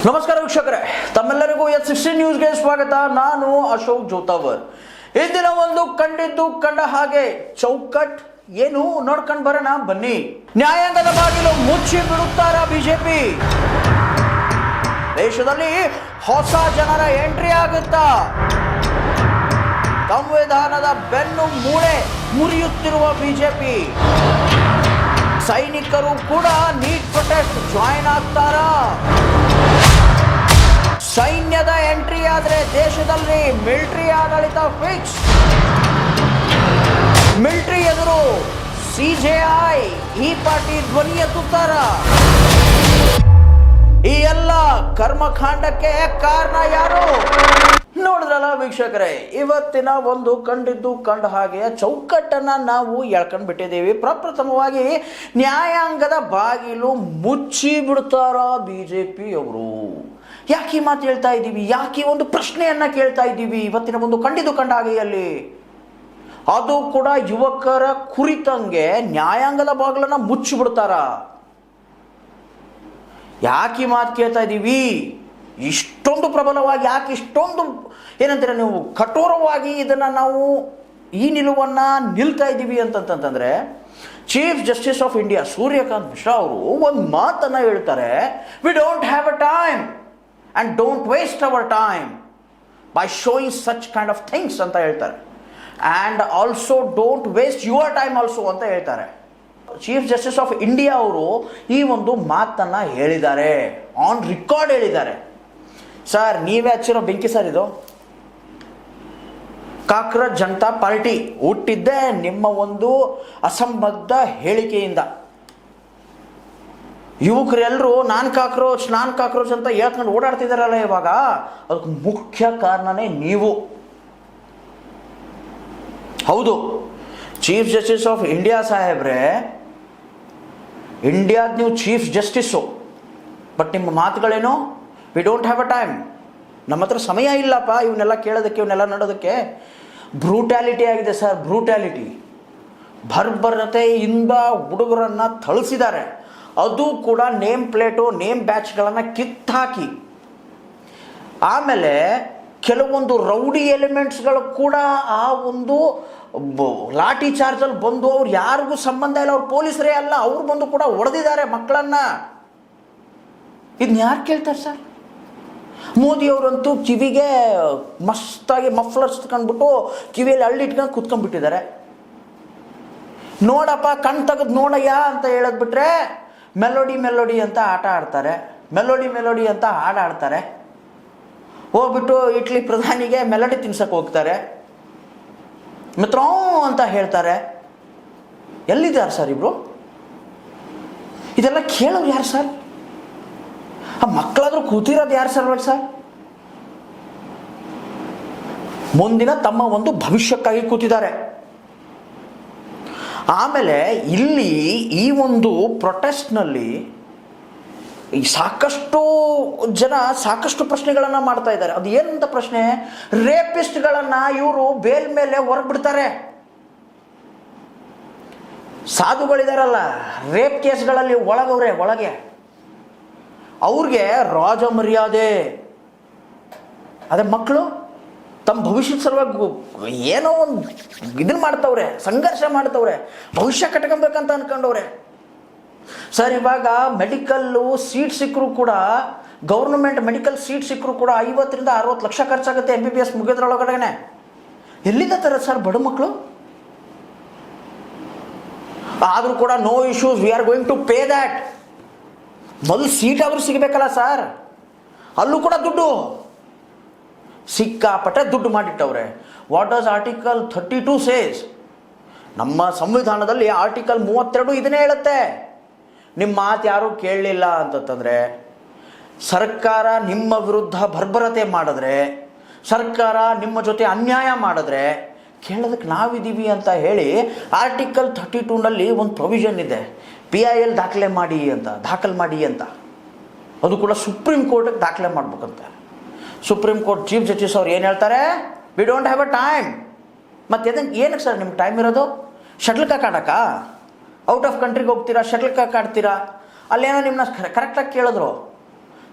ನಮಸ್ಕಾರ ವೀಕ್ಷಕರೇ, ತಮ್ಮೆಲ್ಲರಿಗೂ H16 ನ್ಯೂಸ್ಗೆ ಸ್ವಾಗತ. ನಾನು ಅಶೋಕ್ ಜೋತಾವರ್. ಇಂದಿನ ಒಂದು ಕಂಡಿದ್ದು ಕಂಡ ಹಾಗೆ ಚೌಕಟ್ ಏನು ನೋಡ್ಕೊಂಡು ಬರೋಣ ಬನ್ನಿ. ನ್ಯಾಯಾಂಗದ ಬಾಗಿಲು ಮುಚ್ಚಿ ಬಿಡುತ್ತಾರ ಬಿಜೆಪಿ? ದೇಶದಲ್ಲಿ ಹೊಸ ಜನರ ಎಂಟ್ರಿ ಆಗುತ್ತಾ? ಸಂವಿಧಾನದ ಬೆನ್ನು ಮೂಳೆ ಮುರಿಯುತ್ತಿರುವ ಬಿಜೆಪಿ ಸೈನಿಕರು ಕೂಡ ನೀಟ್ ಪ್ರೊಟೆಸ್ಟ್ ಜಾಯಿನ್ ಆಗ್ತಾರಾ? ಸೈನ್ಯದ ಎಂಟ್ರಿ ಆದ್ರೆ ದೇಶದಲ್ಲಿ ಮಿಲಿಟರಿ ಆಡಳಿತ ಫಿಕ್ಸ್. ಮಿಲಿಟರಿ ಎದುರು ಸಿಜೆಐ ಈ ಪಾರ್ಟಿ ಧ್ವನಿ ಎತ್ತುತ್ತಾರ? ಈ ಎಲ್ಲ ಕರ್ಮಕಾಂಡಕ್ಕೆ ಕಾರಣ ಯಾರು? ನೋಡಿದ್ರಲ್ಲ ವೀಕ್ಷಕರೇ, ಇವತ್ತಿನ ಒಂದು ಕಂಡಿದ್ದು ಕಂಡ ಹಾಗೆ ಚೌಕಟ್ಟನ್ನ ನಾವು ಎಳ್ಕೊಂಡು ಬಿಟ್ಟಿದ್ದೀವಿ. ಪ್ರಪ್ರಥಮವಾಗಿ ನ್ಯಾಯಾಂಗದ ಬಾಗಿಲು ಮುಚ್ಚಿ ಬಿಡ್ತಾರ ಬಿಜೆಪಿ ಅವರು. ಯಾಕೆ ಈ ಮಾತು ಹೇಳ್ತಾ ಇದ್ದೀವಿ? ಯಾಕೆ ಒಂದು ಪ್ರಶ್ನೆಯನ್ನ ಕೇಳ್ತಾ ಇದ್ದೀವಿ ಇವತ್ತಿನ ಒಂದು ಕಂಡಿದ್ದು ಕಂಡ ಹಾಗೆಯಲ್ಲಿ? ಅದು ಕೂಡ ಯುವಕರ ಕುರಿತಂಗೆ ನ್ಯಾಯಾಂಗದ ಬಾಗಿಲನ್ನ ಮುಚ್ಚಿಬಿಡ್ತಾರ. ಯಾಕೆ ಈ ಮಾತು ಕೇಳ್ತಾ ಇದ್ದೀವಿ? ಇಷ್ಟೊಂದು ಪ್ರಬಲವಾಗಿ ಯಾಕೆ ಇಷ್ಟೊಂದು ಏನಂತೀರ ನೀವು ಕಠೋರವಾಗಿ ಇದನ್ನ ನಾವು ಈ ನಿಲುವನ್ನ ನಿಲ್ತಾ ಇದ್ದೀವಿ ಅಂತಂತಂದ್ರೆ, chief justice of India Suryakant Mishra ಅವರು ಒಂದು ಮಾತನ್ನ ಹೇಳ್ತಾರೆ. We don't have a time and don't waste our time by showing such kind of things ಅಂತ ಹೇಳ್ತಾರೆ. and also don't waste your time also ಅಂತ ಹೇಳ್ತಾರೆ. ಚೀಫ್ ಜಸ್ಟಿಸ್ ಆಫ್ ಇಂಡಿಯಾ ಅವರು ಈ ಒಂದು ಮಾತನ್ನ ಹೇಳಿದ್ದಾರೆ, ಆನ್ ರೆಕಾರ್ಡ್ ಹೇಳಿದ್ದಾರೆ. ಸರ್, ನೀವೇ ಹಚ್ಚಿರೋ ಬೆಂಕಿ ಸರ್ ಇದು. ಕಾಕ್ರೋಚ್ ಜನತಾ ಪಾರ್ಟಿ ಹುಟ್ಟಿದ್ದೇ ನಿಮ್ಮ ಒಂದು ಅಸಂಬದ್ಧ ಹೇಳಿಕೆಯಿಂದ. ಯುವಕರೆಲ್ಲರೂ ನಾನ್ ಕಾಕ್ರೋಚ್ ಅಂತ ಹೇಳ್ಕೊಂಡು ಓಡಾಡ್ತಿದಾರಲ್ಲ ಇವಾಗ, ಅದಕ್ಕೆ ಮುಖ್ಯ ಕಾರಣನೇ ನೀವು. ಹೌದು, ಚೀಫ್ ಜಸ್ಟಿಸ್ ಆಫ್ ಇಂಡಿಯಾ ಸಾಹೇಬ್ರೆ, ಇಂಡಿಯಾದ ನೀವು ಚೀಫ್ ಜಸ್ಟಿಸ್ಸು. ಬಟ್ ನಿಮ್ಮ ಮಾತುಗಳೇನು? We don't have a time, ನಮ್ಮ ಹತ್ರ ಸಮಯ ಇಲ್ಲಪ್ಪ ಇವನ್ನೆಲ್ಲ ಕೇಳೋದಕ್ಕೆ, ಇವನ್ನೆಲ್ಲ ನೋಡೋದಕ್ಕೆ. ಬ್ರೂಟ್ಯಾಲಿಟಿ ಆಗಿದೆ ಸರ್, ಬ್ರೂಟ್ಯಾಲಿಟಿ. ಬರ್ಬರತೆಯಿಂದ ಹುಡುಗರನ್ನ ಥಳಿಸಿದ್ದಾರೆ. ಅದು ಕೂಡ ನೇಮ್ ಪ್ಲೇಟು, ನೇಮ್ ಬ್ಯಾಚ್ಗಳನ್ನು ಕಿತ್ತಾಕಿ. ಆಮೇಲೆ ಕೆಲವೊಂದು ರೌಡಿ ಎಲಿಮೆಂಟ್ಸ್ಗಳು ಕೂಡ ಆ ಒಂದು ಲಾಠಿ ಚಾರ್ಜಲ್ಲಿ ಬಂದು, ಅವ್ರು ಯಾರಿಗೂ ಸಂಬಂಧ ಇಲ್ಲ, ಅವ್ರು ಪೊಲೀಸರೇ ಅಲ್ಲ, ಅವ್ರು ಬಂದು ಕೂಡ ಹೊಡೆದಿದ್ದಾರೆ ಮಕ್ಕಳನ್ನ. ಇದನ್ನ ಯಾರು ಕೇಳ್ತಾರೆ ಸರ್? ಮೋದಿಯವರಂತೂ ಕಿವಿಗೆ ಮಸ್ತಾಗಿ ಮಫ್ಲರ್ಸ್ ಕಂಡ್ಬಿಟ್ಟು ಕಿವಿಯಲ್ಲಿ ಹಳ್ಳಿಟ್ಕೊಂಡು ಕುತ್ಕೊಂಡ್ಬಿಟ್ಟಿದ್ದಾರೆ. ನೋಡಪ್ಪ, ಕಣ್ ತೆಗೆದು ನೋಡಯ್ಯ ಅಂತ ಹೇಳದ್ಬಿಟ್ರೆ ಮೆಲೋಡಿ ಅಂತ ಆಟ ಆಡ್ತಾರೆ, ಮೆಲೋಡಿ ಅಂತ ಹಾಡಾಡ್ತಾರೆ. ಹೋಗ್ಬಿಟ್ಟು ಇಟ್ಲಿ ಪ್ರಧಾನಿಗೆ ಮೆಲೋಡಿ ತಿನ್ಸಕ್ಕೆ ಹೋಗ್ತಾರೆ, ಮಿತ್ರೋ ಅಂತ ಹೇಳ್ತಾರೆ. ಎಲ್ಲಿದ್ದಾರೆ ಸರ್ ಇಬ್ರು? ಇದೆಲ್ಲ ಕೇಳೋರು ಯಾರು ಸರ್? ಆ ಮಕ್ಕಳಾದ್ರೂ ಕೂತಿರೋದು ಯಾರು ಸರ್? ಮುಂದಿನ ತಮ್ಮ ಒಂದು ಭವಿಷ್ಯಕ್ಕಾಗಿ ಕೂತಿದ್ದಾರೆ. ಆಮೇಲೆ ಇಲ್ಲಿ ಈ ಒಂದು ಪ್ರೊಟೆಸ್ಟ್ನಲ್ಲಿ ಸಾಕಷ್ಟು ಜನ ಸಾಕಷ್ಟು ಪ್ರಶ್ನೆಗಳನ್ನು ಮಾಡ್ತಾ ಇದ್ದಾರೆ. ಅದು ಏನಂತ ಪ್ರಶ್ನೆ? ರೇಪಿಸ್ಟ್ಗಳನ್ನು ಇವರು ಬೇಲ್ ಮೇಲೆ ಹೊರಬಿಡ್ತಾರೆ. ಸಾಧುಗಳಿದಾರಲ್ಲ, ರೇಪ್ ಕೇಸ್ಗಳಲ್ಲಿ ಒಳಗೆ ಅವ್ರಿಗೆ ರಾಜ ಮರ್ಯಾದೆ. ಅದೇ ಮಕ್ಕಳು ತಮ್ಮ ಭವಿಷ್ಯದ ಸಲುವಾಗಿ ಏನೋ ಒಂದು ಇದನ್ನ ಮಾಡ್ತವ್ರೆ, ಸಂಘರ್ಷ ಮಾಡ್ತವ್ರೆ, ಭವಿಷ್ಯ ಕಟ್ಕೊಬೇಕಂತ ಅನ್ಕೊಂಡವ್ರೆ. ಸರ್, ಇವಾಗ ಮೆಡಿಕಲ್ಲು ಸೀಟ್ ಸಿಕ್ಕರೂ ಕೂಡ, ಗೌರ್ಮೆಂಟ್ ಮೆಡಿಕಲ್ ಸೀಟ್ ಸಿಕ್ಕರೂ ಕೂಡ 50 ರಿಂದ 60 ಲಕ್ಷ ಖರ್ಚಾಗುತ್ತೆ MBBS ಮುಗಿದ್ರೊಳಗಡೆನೆ. ಎಲ್ಲಿಂದ ತರ ಸರ್ ಬಡ ಮಕ್ಕಳು? ಆದರೂ ಕೂಡ no issues, we are going to pay that. ಮೊದಲು ಸೀಟ್ ಆದರೂ ಸಿಗಬೇಕಲ್ಲ ಸರ್, ಅಲ್ಲೂ ಕೂಡ ದುಡ್ಡು ಸಿಕ್ಕಾಪಟ್ಟೆ ದುಡ್ಡು ಮಾಡಿಟ್ಟವ್ರೆ. What does article 32 says? ನಮ್ಮ ಸಂವಿಧಾನದಲ್ಲಿ ಆರ್ಟಿಕಲ್ 32 ಇದನ್ನೇ ಹೇಳುತ್ತೆ. ನಿಮ್ಮ ಮಾತು ಯಾರೂ ಕೇಳಲಿಲ್ಲ ಅಂತಂದರೆ, ಸರ್ಕಾರ ನಿಮ್ಮ ವಿರುದ್ಧ ಬರ್ಬರತೆ ಮಾಡಿದ್ರೆ, ಸರ್ಕಾರ ನಿಮ್ಮ ಜೊತೆ ಅನ್ಯಾಯ ಮಾಡಿದ್ರೆ ಕೇಳೋದಕ್ಕೆ ನಾವಿದ್ದೀವಿ ಅಂತ ಹೇಳಿ ಆರ್ಟಿಕಲ್ 32ನಲ್ಲಿ ಒಂದು ಪ್ರೊವಿಷನ್ ಇದೆ, PIL ದಾಖಲೆ ಮಾಡಿ ಅಂತ. ಅದು ಕೂಡ ಸುಪ್ರೀಂ ಕೋರ್ಟಿಗೆ ದಾಖಲೆ ಮಾಡ್ಬೇಕಂತ. ಸುಪ್ರೀಂ ಕೋರ್ಟ್ ಚೀಫ್ ಜಸ್ಟಿಸ್ ಅವ್ರು ಏನು ಹೇಳ್ತಾರೆ? We don't have a time. ಮತ್ತೆ ಏನಕ್ಕೆ ಸರ್ ನಿಮ್ಗೆ ಟೈಮ್ ಇರೋದು? ಶಟ್ಲ್ ಕಾಕ್ ಆಡೋಕ್ಕ? ಔಟ್ ಆಫ್ ಕಂಟ್ರಿಗೆ ಹೋಗ್ತೀರಾ, ಶಟ್ಲ್ ಕಾಕ್ ಆಡ್ತೀರಾ, ಅಲ್ಲೇನೋ ನಿಮ್ಮನ್ನ ಕರೆಕ್ಟಾಗಿ ಕೇಳಿದ್ರು,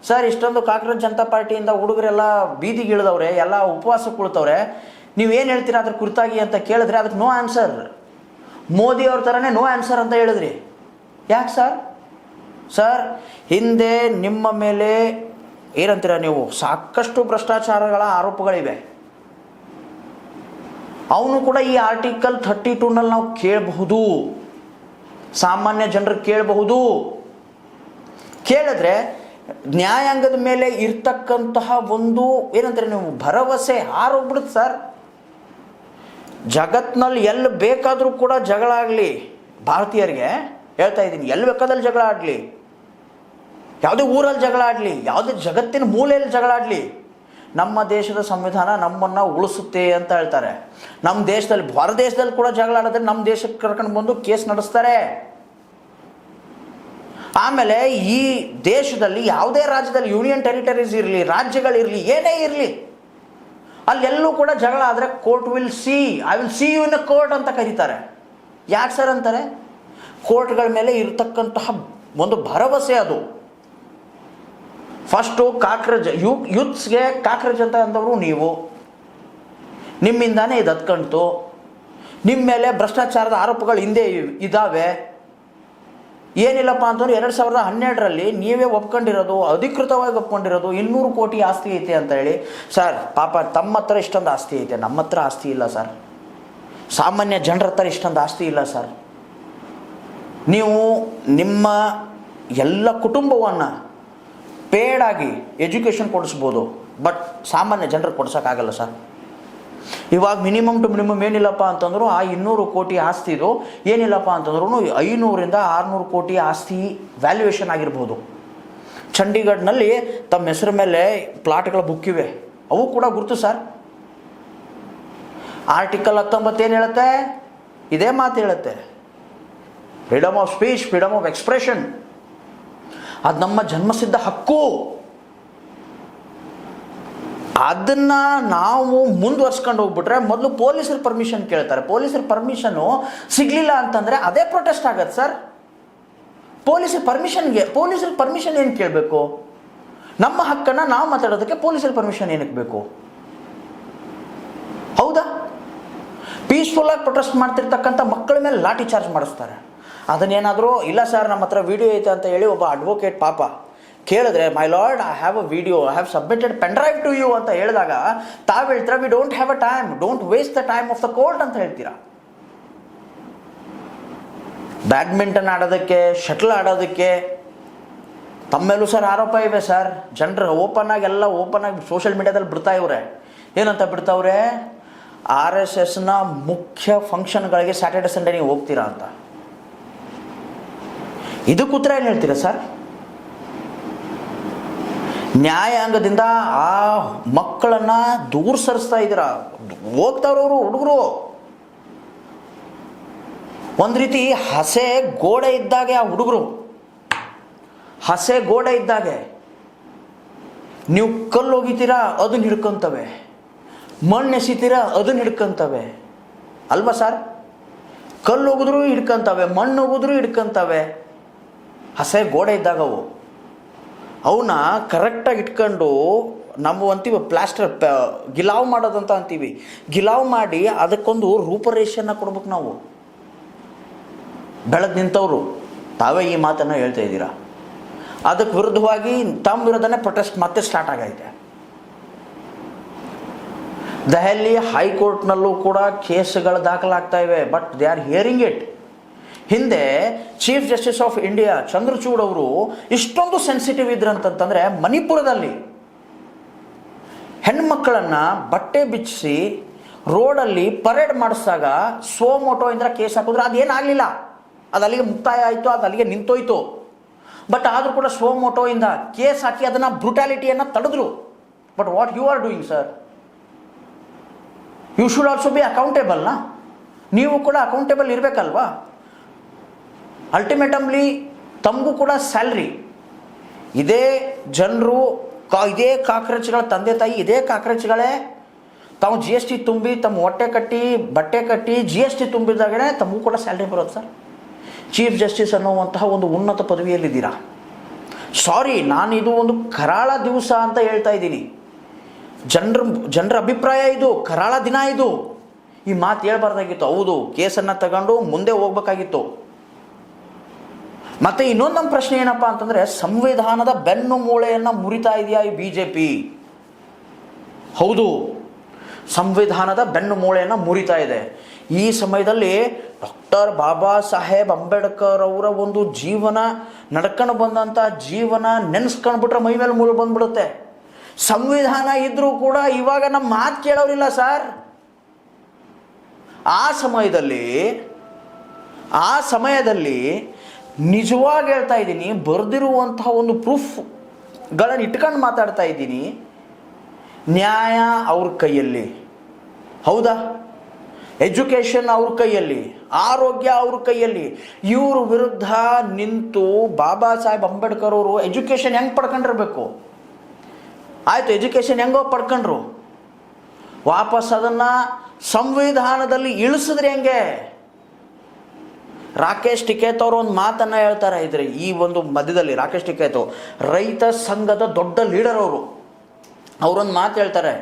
ಸರ್ ಇಷ್ಟೊಂದು ಕಾಂಗ್ರೆಸ್ ಜನತಾ ಪಾರ್ಟಿಯಿಂದ ಹುಡುಗರೆಲ್ಲ ಬೀದಿಗಿಳಿದವ್ರೆ, ಎಲ್ಲ ಉಪವಾಸಕ್ಕೆ ಕುಳಿತವ್ರೆ, ನೀವೇನು ಹೇಳ್ತೀರಾ ಅದ್ರ ಕುರಿತಾಗಿ ಅಂತ ಕೇಳಿದ್ರೆ ಅದಕ್ಕೆ ನೋ ಆನ್ಸರ್. ಮೋದಿ ಅವ್ರ ಥರನೇ ನೋ ಆನ್ಸರ್ ಅಂತ ಹೇಳಿದ್ರಿ. ಯಾಕೆ ಸರ್? ಸರ್ ಹಿಂದೆ ನಿಮ್ಮ ಮೇಲೆ ಏನಂತೀರ ನೀವು, ಸಾಕಷ್ಟು ಭ್ರಷ್ಟಾಚಾರಗಳ ಆರೋಪಗಳಿವೆ. ಅವನು ಕೂಡ ಈ ಆರ್ಟಿಕಲ್ 32ನಲ್ಲಿ ನಾವು ಕೇಳಬಹುದು, ಸಾಮಾನ್ಯ ಜನರು ಕೇಳಬಹುದು. ಕೇಳಿದ್ರೆ ನ್ಯಾಯಾಂಗದ ಮೇಲೆ ಇರ್ತಕ್ಕಂತಹ ಒಂದು ಏನಂತಾರೆ ನೀವು ಭರವಸೆ ಹಾರೋಗ್ಬಿಡುತ್ತೆ ಸರ್. ಜಗತ್ನಲ್ಲಿ ಎಲ್ಲಿ ಬೇಕಾದರೂ ಕೂಡ ಜಗಳ ಆಗಲಿ, ಭಾರತೀಯರಿಗೆ ಹೇಳ್ತಾ ಇದ್ದೀನಿ, ಎಲ್ಲಿ ಬೇಕಾದಲ್ಲಿ ಜಗಳ ಆಡಲಿ, ಯಾವುದೇ ಊರಲ್ಲಿ ಜಗಳ ಆಡಲಿ, ಯಾವುದೇ ಜಗತ್ತಿನ ಮೂಲೆಯಲ್ಲಿ ಜಗಳ ಆಡಲಿ, ನಮ್ಮ ದೇಶದ ಸಂವಿಧಾನ ನಮ್ಮನ್ನು ಉಳಿಸುತ್ತೆ ಅಂತ ಹೇಳ್ತಾರೆ. ನಮ್ಮ ದೇಶದಲ್ಲಿ, ಹೊರ ದೇಶದಲ್ಲಿ ಕೂಡ ಜಗಳ ಆಡಿದ್ರೆ ನಮ್ಮ ದೇಶಕ್ಕೆ ಕರ್ಕೊಂಡು ಬಂದು ಕೇಸ್ ನಡೆಸ್ತಾರೆ. ಆಮೇಲೆ ಈ ದೇಶದಲ್ಲಿ ಯಾವುದೇ ರಾಜ್ಯದಲ್ಲಿ ಯೂನಿಯನ್ ಟೆರಿಟರೀಸ್ ಇರಲಿ, ರಾಜ್ಯಗಳಿರಲಿ, ಏನೇ ಇರಲಿ, ಅಲ್ಲೆಲ್ಲೂ ಕೂಡ ಜಗಳ ಆದರೆ court will see, I will see you in a court ಅಂತ ಕರೀತಾರೆ. ಯಾಕೆ ಸರ್ ಅಂತಾರೆ? ಕೋರ್ಟ್ಗಳ ಮೇಲೆ ಇರತಕ್ಕಂತಹ ಒಂದು ಭರವಸೆ ಅದು. ಫಸ್ಟು ಕಾಕ್ರೋಚ್ ಯೂತ್ಸ್ಗೆ ಕಾಕ್ರೋಚ್ ಅಂತ ಅಂದವರು ನೀವು, ನಿಮ್ಮಿಂದಾನೇ ಇದು ಹತ್ಕಂತು, ನಿಮ್ಮ ಮೇಲೆ ಭ್ರಷ್ಟಾಚಾರದ ಆರೋಪಗಳು ಹಿಂದೆ ಇದ್ದಾವೆ. ಏನಿಲ್ಲಪ್ಪ ಅಂತಂದ್ರೆ 2012ರಲ್ಲಿ ನೀವೇ ಒಪ್ಕೊಂಡಿರೋದು, ಅಧಿಕೃತವಾಗಿ ಒಪ್ಕೊಂಡಿರೋದು 200 ಕೋಟಿ ಆಸ್ತಿ ಐತೆ ಅಂತ ಹೇಳಿ. ಸರ್ ಪಾಪ ತಮ್ಮ ಹತ್ರ ಇಷ್ಟೊಂದು ಆಸ್ತಿ ಐತೆ, ನಮ್ಮ ಹತ್ರ ಆಸ್ತಿ ಇಲ್ಲ ಸರ್. ಸಾಮಾನ್ಯ ಜನರ ಹತ್ರ ಇಷ್ಟೊಂದು ಆಸ್ತಿ ಇಲ್ಲ ಸರ್. ನೀವು ನಿಮ್ಮ ಎಲ್ಲ ಕುಟುಂಬವನ್ನು ಪೇಡಾಗಿ ಎಜುಕೇಷನ್ ಕೊಡಿಸ್ಬೋದು, ಬಟ್ ಸಾಮಾನ್ಯ ಜನರಿಗೆ ಕೊಡ್ಸೋಕ್ಕಾಗಲ್ಲ ಸರ್. ಇವಾಗ ಮಿನಿಮಮ್ ಟು ಮಿನಿಮಮ್ ಏನಿಲ್ಲಪ್ಪ ಅಂತಂದ್ರು ಆ 200 ಕೋಟಿ ಆಸ್ತಿದು ಏನಿಲ್ಲಪ್ಪ ಅಂತಂದ್ರೂ 500ರಿಂದ 600 ಕೋಟಿ ಆಸ್ತಿ ವ್ಯಾಲ್ಯೂಯೇಷನ್ ಆಗಿರ್ಬೋದು. ಚಂಡೀಗಢ್ನಲ್ಲಿ ತಮ್ಮ ಹೆಸರು ಮೇಲೆ ಪ್ಲಾಟ್ಗಳ ಬುಕ್ ಇವೆ, ಅವು ಕೂಡ ಗುರುತು ಸರ್. ಆರ್ಟಿಕಲ್ 19 ಏನು ಹೇಳುತ್ತೆ? ಇದೇ ಮಾತು ಹೇಳುತ್ತೆ, freedom of speech, freedom of expression. ಅದು ನಮ್ಮ ಜನ್ಮಸಿದ್ಧ ಹಕ್ಕು. ಅದನ್ನ ನಾವು ಮುಂದುವರ್ಸ್ಕೊಂಡು ಹೋಗ್ಬಿಟ್ರೆ ಮೊದಲು ಪೊಲೀಸರ ಪರ್ಮಿಷನ್ ಕೇಳ್ತಾರೆ. ಪೊಲೀಸರ ಪರ್ಮಿಷನ್ನು ಸಿಗಲಿಲ್ಲ ಅಂತಂದರೆ ಅದೇ ಪ್ರೊಟೆಸ್ಟ್ ಆಗತ್ತೆ ಸರ್. ಪೊಲೀಸರ ಪರ್ಮಿಷನ್ ಏನು ಕೇಳಬೇಕು? ನಮ್ಮ ಹಕ್ಕನ್ನು ನಾವು ಮಾತಾಡೋದಕ್ಕೆ ಪೊಲೀಸರ ಪರ್ಮಿಷನ್ ಏನಕ್ಕೆ ಬೇಕು? ಹೌದಾ? ಪೀಸ್ಫುಲ್ಲಾಗಿ ಪ್ರೊಟೆಸ್ಟ್ ಮಾಡ್ತಿರ್ತಕ್ಕಂಥ ಮಕ್ಕಳ ಮೇಲೆ ಲಾಠಿ ಚಾರ್ಜ್ ಮಾಡಿಸ್ತಾರೆ. ಅದನ್ನೇನಾದರೂ ಇಲ್ಲ ಸರ್ ನಮ್ಮ ಹತ್ರ ವಿಡಿಯೋ ಐತೆ ಅಂತ ಹೇಳಿ ಒಬ್ಬ ಅಡ್ವೊಕೇಟ್ ಪಾಪ ಕೇಳಿದ್ರೆ, my lord I have a video, I have submitted pen drive to you ಅಂತ ಹೇಳಿದಾಗ ತಾವು ಹೇಳ್ತೀರಾ we don't have a time, don't waste the time of the court ಅಂತ ಹೇಳ್ತೀರಾ. ಬ್ಯಾಡ್ಮಿಂಟನ್ ಆಡೋದಕ್ಕೆ, ಶಟ್ಲ್ ಆಡೋದಕ್ಕೆ ತಮ್ಮೇಲೂ ಸರ್ ಆರೋಪ ಇವೆ ಸರ್. ಜನರು ಓಪನ್ ಆಗಿ ಸೋಷಿಯಲ್ ಮೀಡಿಯಾದಲ್ಲಿ ಬಿಡ್ತಾ ಇವ್ರೆ. ಏನಂತ ಬಿಡ್ತಾವ್ರೆ? RSSನ ಮುಖ್ಯ ಫಂಕ್ಷನ್ಗಳಿಗೆ ಸ್ಯಾಟರ್ಡೆ ಸಂಡೇ ನೀವು ಹೋಗ್ತೀರಾ ಅಂತ. ಇದಕ್ಕೆ ಉತ್ತರ ಏನು ಹೇಳ್ತೀರಾ ಸರ್? ನ್ಯಾಯಾಂಗದಿಂದ ಆ ಮಕ್ಕಳನ್ನ ದೂರ ಸರಿಸ್ತಾ ಇದ್ದೀರಾ. ಹೋಗ್ತಾವ್ರವರು ಹುಡುಗರು ಒಂದು ರೀತಿ ಹಸೆ ಗೋಡೆ ಇದ್ದಾಗೆ. ಆ ಹುಡುಗರು ಹಸೆ ಗೋಡೆ ಇದ್ದಾಗೆ. ನೀವು ಕಲ್ಲು ಹೋಗಿತೀರಾ ಅದನ್ನ ಹಿಡ್ಕೊಂತವೆ, ಮಣ್ಣು ಎಸಿತೀರಾ ಅದನ್ನ ಹಿಡ್ಕೊಂತವೆ ಅಲ್ವಾ ಸರ್? ಕಲ್ಲು ಹೋಗಿದ್ರು ಹಿಡ್ಕೊಂತವೆ, ಮಣ್ಣು ಹೋಗಿದ್ರು ಹಿಡ್ಕೊಂತವೆ. ಹಸೆ ಗೋಡೆ ಇದ್ದಾಗವು ಅವನ್ನ ಕರೆಕ್ಟಾಗಿ ಇಟ್ಕೊಂಡು ನಾವು ಅಂತೀವಿ ಪ್ಲಾಸ್ಟರ್ ಗಿಲಾವ್ ಮಾಡೋದಂತ ಅಂತೀವಿ. ಗಿಲಾವ್ ಮಾಡಿ ಅದಕ್ಕೊಂದು ರೂಪರೇಷೆಯನ್ನು ಕೊಡ್ಬೇಕು ನಾವು. ಬೆಳೆದು ನಿಂತವರು ತಾವೇ ಈ ಮಾತನ್ನು ಹೇಳ್ತಾ ಇದ್ದೀರಾ. ಅದಕ್ಕೆ ವಿರುದ್ಧವಾಗಿ ತಮ್ಮ ವಿರುದ್ಧನೇ ಪ್ರೊಟೆಸ್ಟ್ ಮತ್ತೆ ಸ್ಟಾರ್ಟ್ ಆಗೈತೆ. ದೆಹಲಿ ಹೈಕೋರ್ಟ್ನಲ್ಲೂ ಕೂಡ ಕೇಸ್ಗಳು ದಾಖಲಾಗ್ತಾ ಇವೆ, but they are hearing it. ಹಿಂದೆ chief justice of India Chandrachud ಅವರು ಇಷ್ಟೊಂದು ಸೆನ್ಸಿಟಿವ್ ಇದ್ರಂತಂದ್ರೆ, ಮಣಿಪುರದಲ್ಲಿ ಹೆಣ್ಮಕ್ಕಳನ್ನು ಬಟ್ಟೆ ಬಿಚ್ಚಿಸಿ ರೋಡಲ್ಲಿ ಪರೇಡ್ ಮಾಡಿಸಿದಾಗ ಸೋಮೋಟೋ ಇಂದ ಕೇಸ್ ಹಾಕಿದ್ರು. ಅದೇನಾಗಲಿಲ್ಲ, ಅದು ಅಲ್ಲಿಗೆ ಮುಕ್ತಾಯ ಆಯಿತು, ಅದು ಅಲ್ಲಿಗೆ ನಿಂತೋಯ್ತು. ಬಟ್ ಆದರೂ ಕೂಡ ಸೋಮೋಟೋ ಇಂದ ಕೇಸ್ ಹಾಕಿ ಅದನ್ನು ಬ್ರುಟಾಲಿಟಿಯನ್ನು ತಡೆದ್ರು. But what you are doing sir? You should also be ಅಕೌಂಟೇಬಲ್ನಾ? ನೀವು ಕೂಡ ಅಕೌಂಟೇಬಲ್ ಇರಬೇಕಲ್ವಾ? ಅಲ್ಟಿಮೇಟಮ್ಲಿ ತಮಗೂ ಕೂಡ ಸ್ಯಾಲ್ರಿ. ಇದೇ ಜನರು, ಇದೇ ಕಾಕ್ರೋಚ್ಗಳ ತಂದೆ ತಾಯಿ, ಇದೇ ಕಾಕ್ರೋಚ್ಗಳೇ ತಾವು GST ತುಂಬಿ ತಮ್ಮ ಹೊಟ್ಟೆ ಕಟ್ಟಿ ಬಟ್ಟೆ ಕಟ್ಟಿ GST ತುಂಬಿದಾಗಲೇ ತಮಗೂ ಕೂಡ ಸ್ಯಾಲ್ರಿ ಬರೋದು ಸರ್. ಚೀಫ್ ಜಸ್ಟಿಸ್ ಅನ್ನುವಂತಹ ಒಂದು ಉನ್ನತ ಪದವಿಯಲ್ಲಿದ್ದೀರಾ. ಸಾರಿ, ನಾನು ಇದು ಒಂದು ಕರಾಳ ದಿವಸ ಅಂತ ಹೇಳ್ತಾ ಇದ್ದೀನಿ. ಜನರ ಅಭಿಪ್ರಾಯ ಇದು, ಕರಾಳ ದಿನ ಇದು. ಈ ಮಾತು ಹೇಳ್ಬಾರ್ದಾಗಿತ್ತು. ಹೌದು, ಕೇಸನ್ನು ತಗೊಂಡು ಮುಂದೆ ಹೋಗ್ಬೇಕಾಗಿತ್ತು. ಮತ್ತೆ ಇನ್ನೊಂದು ನಮ್ಮ ಪ್ರಶ್ನೆ ಏನಪ್ಪ ಅಂತಂದರೆ, ಸಂವಿಧಾನದ ಬೆನ್ನು ಮೂಳೆಯನ್ನು ಮುರಿತಾ ಇದೆಯಾ ಈ BJP? ಹೌದು, ಸಂವಿಧಾನದ ಬೆನ್ನು ಮೂಳೆಯನ್ನು ಮುರಿತಾ ಇದೆ. ಈ ಸಮಯದಲ್ಲಿ ಡಾಕ್ಟರ್ ಬಾಬಾ ಸಾಹೇಬ್ ಅಂಬೇಡ್ಕರ್ ಅವರ ಒಂದು ಜೀವನ, ನಡ್ಕೊಂಡು ಬಂದಂಥ ಜೀವನ ನೆನೆಸ್ಕೊಂಡ್ಬಿಟ್ರೆ ಮೈ ಮೇಲೆ ಮುಳು ಬಂದ್ಬಿಡುತ್ತೆ. ಸಂವಿಧಾನ ಇದ್ರೂ ಕೂಡ ಇವಾಗ ನಮ್ಮ ಮಾತು ಕೇಳೋರಿಲ್ಲ ಸರ್. ಆ ಸಮಯದಲ್ಲಿ ನಿಜವಾಗಿ ಹೇಳ್ತಾ ಇದ್ದೀನಿ, ಬರೆದಿರುವಂತಹ ಒಂದು ಪ್ರೂಫ್ಗಳನ್ನು ಇಟ್ಕೊಂಡು ಮಾತಾಡ್ತಾ ಇದ್ದೀನಿ. ನ್ಯಾಯ ಅವ್ರ ಕೈಯಲ್ಲಿ, ಹೌದಾ? ಎಜುಕೇಷನ್ ಅವ್ರ ಕೈಯಲ್ಲಿ, ಆರೋಗ್ಯ ಅವ್ರ ಕೈಯಲ್ಲಿ. ಇವ್ರ ವಿರುದ್ಧ ನಿಂತು ಬಾಬಾ ಸಾಹೇಬ್ ಅಂಬೇಡ್ಕರ್ ಅವರು ಎಜುಕೇಷನ್ ಹೆಂಗೆ ಪಡ್ಕೊಂಡಿರ್ಬೇಕು? ಆಯಿತು, ಎಜುಕೇಷನ್ ಹೆಂಗೋ ಪಡ್ಕೊಂಡ್ರು, ವಾಪಸ್ ಅದನ್ನು ಸಂವಿಧಾನದಲ್ಲಿ ಇಳಿಸಿದ್ರೆ ಹೆಂಗೆ? ರಾಕೇಶ್ ಟಿಕೇತ್ ಅವರು ಒಂದು ಮಾತನ್ನು ಹೇಳ್ತಾರೆ ಇದ್ರೆ ಈ ಒಂದು ಮಧ್ಯದಲ್ಲಿ. ರಾಕೇಶ್ ಟಿಕೇತ್ ರೈತ ಸಂಘದ ದೊಡ್ಡ ಲೀಡರ್ ಅವರು. ಅವರೊಂದು ಮಾತು ಹೇಳ್ತಾರೆ,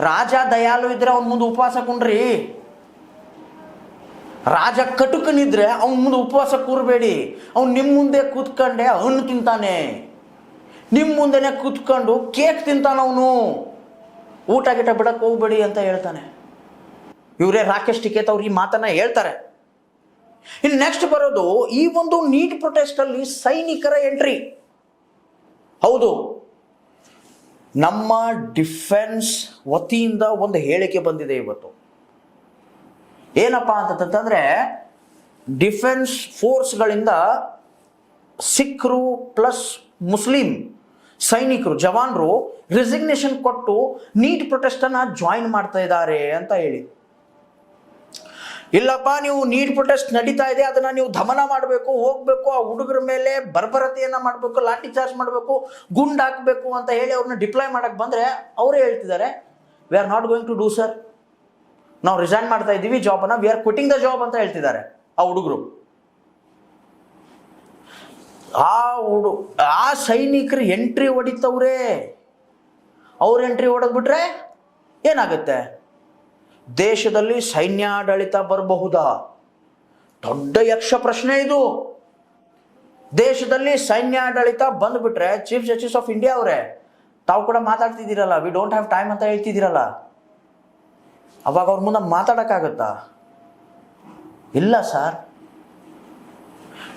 ರಾಜ ದಯಾಳು ಇದ್ರೆ ಅವನ ಮುಂದೆ ಉಪವಾಸ ಕುಂಡ್ರಿ, ರಾಜ ಕಟುಕನಿದ್ರೆ ಅವನ ಮುಂದೆ ಉಪವಾಸ ಕೂರಬೇಡಿ. ಅವ್ನು ನಿಮ್ಮ ಮುಂದೆ ಕೂತ್ಕೊಂಡೆ ಹಣ್ಣು ತಿಂತಾನೆ, ನಿಮ್ಮ ಮುಂದೆನೆ ಕೂತ್ಕೊಂಡು ಕೇಕ್ ತಿಂತಾನವನು, ಊಟ ಗಿಟ ಬಿಡಕ್ಕೆ ಹೋಗ್ಬೇಡಿ ಅಂತ ಹೇಳ್ತಾನೆ. ಇವರೇ ರಾಕೇಶ್ ಟಿಕೇತ್ ಅವ್ರು ಈ ಮಾತನ್ನ ಹೇಳ್ತಾರೆ. ಇನ್ನು ನೆಕ್ಸ್ಟ್ ಬರೋದು ಈ ಒಂದು ನೀಟ್ ಪ್ರೊಟೆಸ್ಟ್ ಅಲ್ಲಿ ಸೈನಿಕರ ಎಂಟ್ರಿ. ಹೌದು, ನಮ್ಮ ಡಿಫೆನ್ಸ್ ವತಿಯಿಂದ ಒಂದು ಹೇಳಿಕೆ ಬಂದಿದೆ ಇವತ್ತು. ಏನಪ್ಪಾ ಅಂತಂತಂದ್ರೆ, ಡಿಫೆನ್ಸ್ ಫೋರ್ಸ್ಗಳಿಂದ ಸಿಖ್ರು ಪ್ಲಸ್ ಮುಸ್ಲಿಂ ಸೈನಿಕರು, ಜವಾನರು ರೆಸಿಗ್ನೇಷನ್ ಕೊಟ್ಟು ನೀಟ್ ಪ್ರೊಟೆಸ್ಟನ್ನು ಜಾಯಿನ್ ಮಾಡ್ತಾ ಇದ್ದಾರೆ ಅಂತ ಹೇಳಿ. ಇಲ್ಲಪ್ಪ, ನೀವು ನೀಟ್ ಪ್ರೊಟೆಸ್ಟ್ ನಡೀತಾ ಇದೆ, ಅದನ್ನು ನೀವು ದಮನ ಮಾಡಬೇಕು, ಹೋಗ್ಬೇಕು, ಆ ಹುಡುಗರ ಮೇಲೆ ಬರ್ಬರತೆಯನ್ನು ಮಾಡಬೇಕು, ಲಾಠಿ ಚಾರ್ಜ್ ಮಾಡಬೇಕು, ಗುಂಡು ಹಾಕಬೇಕು ಅಂತ ಹೇಳಿ ಅವ್ರನ್ನ ಡಿಪ್ಲಾಯ್ ಮಾಡಕ್ಕೆ ಬಂದರೆ ಅವರೇ ಹೇಳ್ತಿದ್ದಾರೆ, we are not going to do sir, ನಾವು ರಿಸೈನ್ ಮಾಡ್ತಾ ಇದ್ದೀವಿ ಜಾಬನ್ನು, we are quitting the job ಅಂತ ಹೇಳ್ತಿದ್ದಾರೆ ಆ ಹುಡುಗರು. ಆ ಸೈನಿಕರು ಎಂಟ್ರಿ ಹೊಡಿತವ್ರೆ. ಅವ್ರು ಎಂಟ್ರಿ ಹೊಡೆದ್ಬಿಟ್ರೆ ಏನಾಗುತ್ತೆ? ದೇಶದಲ್ಲಿ ಸೈನ್ಯಾಡಳಿತ ಬರಬಹುದಾ? ದೊಡ್ಡ ಯಕ್ಷ ಪ್ರಶ್ನೆ ಇದು. ದೇಶದಲ್ಲಿ ಸೈನ್ಯಾಡಳಿತ ಬಂದ್ಬಿಟ್ರೆ ಚೀಫ್ ಜಸ್ಟಿಸ್ ಆಫ್ ಇಂಡಿಯಾ ಅವರೇ, ತಾವು ಕೂಡ ಮಾತಾಡ್ತಿದ್ದೀರಲ್ಲ, ವಿ ಡೋಂಟ್ ಹ್ಯಾವ್ ಟೈಮ್ ಅಂತ ಹೇಳ್ತಿದ್ದೀರಲ್ಲ, ಅವಾಗ ಅವ್ರ ಮುಂದೆ ಮಾತಾಡೋಕ್ಕಾಗತ್ತಾ? ಇಲ್ಲ ಸರ್.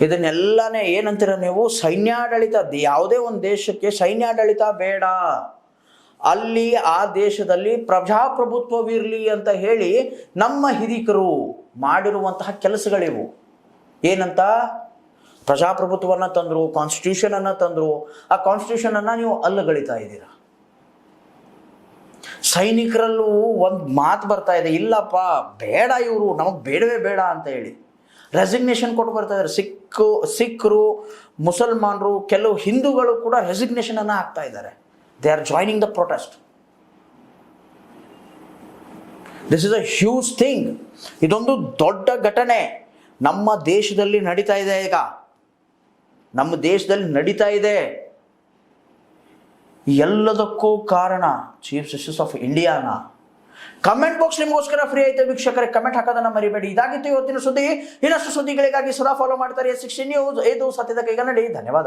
ಇದನ್ನೆಲ್ಲನೇ ಏನಂತೀರ ನೀವು? ಸೈನ್ಯಾಡಳಿತ, ಯಾವುದೇ ಒಂದು ದೇಶಕ್ಕೆ ಸೈನ್ಯಾಡಳಿತ ಬೇಡ, ಅಲ್ಲಿ ಆ ದೇಶದಲ್ಲಿ ಪ್ರಜಾಪ್ರಭುತ್ವವಿರಲಿ ಅಂತ ಹೇಳಿ ನಮ್ಮ ಹಿರಿಕರು ಮಾಡಿರುವಂತಹ ಕೆಲಸಗಳಿವು. ಏನಂತ? ಪ್ರಜಾಪ್ರಭುತ್ವವನ್ನು ತಂದರು, ಕಾನ್ಸ್ಟಿಟ್ಯೂಷನನ್ನು ತಂದರು. ಆ ಕಾನ್ಸ್ಟಿಟ್ಯೂಷನನ್ನು ನೀವು ಅಲ್ಲಗಳಿತಾ ಇದ್ದೀರಾ. ಸೈನಿಕರಲ್ಲೂ ಒಂದು ಮಾತು ಬರ್ತಾ ಇದೆ, ಇಲ್ಲಪ್ಪ ಬೇಡ, ಇವರು ನಮಗೆ ಬೇಡವೇ ಬೇಡ ಅಂತ ಹೇಳಿ ರೆಸಿಗ್ನೇಷನ್ ಕೊಟ್ಟು ಬರ್ತಾ ಇದ್ದಾರೆ. ಸಿಖ್ರು, ಮುಸಲ್ಮಾನರು, ಕೆಲವು ಹಿಂದೂಗಳು ಕೂಡ ರೆಸಿಗ್ನೇಷನ್ ಅನ್ನು ಹಾಕ್ತಾ ಇದ್ದಾರೆ. They are joining the protest. This is a huge thing. ಇದೊಂದು ದೊಡ್ಡ ಘಟನೆ ನಮ್ಮ ದೇಶದಲ್ಲಿ ನಡೀತಾ ಇದೆ. ಈಗ ನಮ್ಮ ದೇಶದಲ್ಲಿ ನಡೀತಾ ಇದೆ. ಎಲ್ಲದಕ್ಕೂ ಕಾರಣ ಚೀಫ್ ಜಸ್ಟಿಸ್ ಆಫ್ ಇಂಡಿಯಾನ. ಕಮೆಂಟ್ ಬಾಕ್ಸ್ ನಿಮಗೋಸ್ಕರ ಫ್ರೀ ಐತೆ ವೀಕ್ಷಕರೇ, ಕಮೆಂಟ್ ಹಾಕೋದನ್ನ ಮರಿಬೇಡಿ. ಇದಾಗಿತ್ತು ಇವತ್ತಿನ ಸುದ್ದಿ. ಇನ್ನಷ್ಟು ಸುದ್ದಿಗಳಿಗಾಗಿ ಸದಾ ಫಾಲೋ ಮಾಡ್ತಾರೆ 16 ನ್ಯೂಸ್. ಇದು ಸತ್ಯದ ಕೈಗನ್ನಡಿ. ಧನ್ಯವಾದ.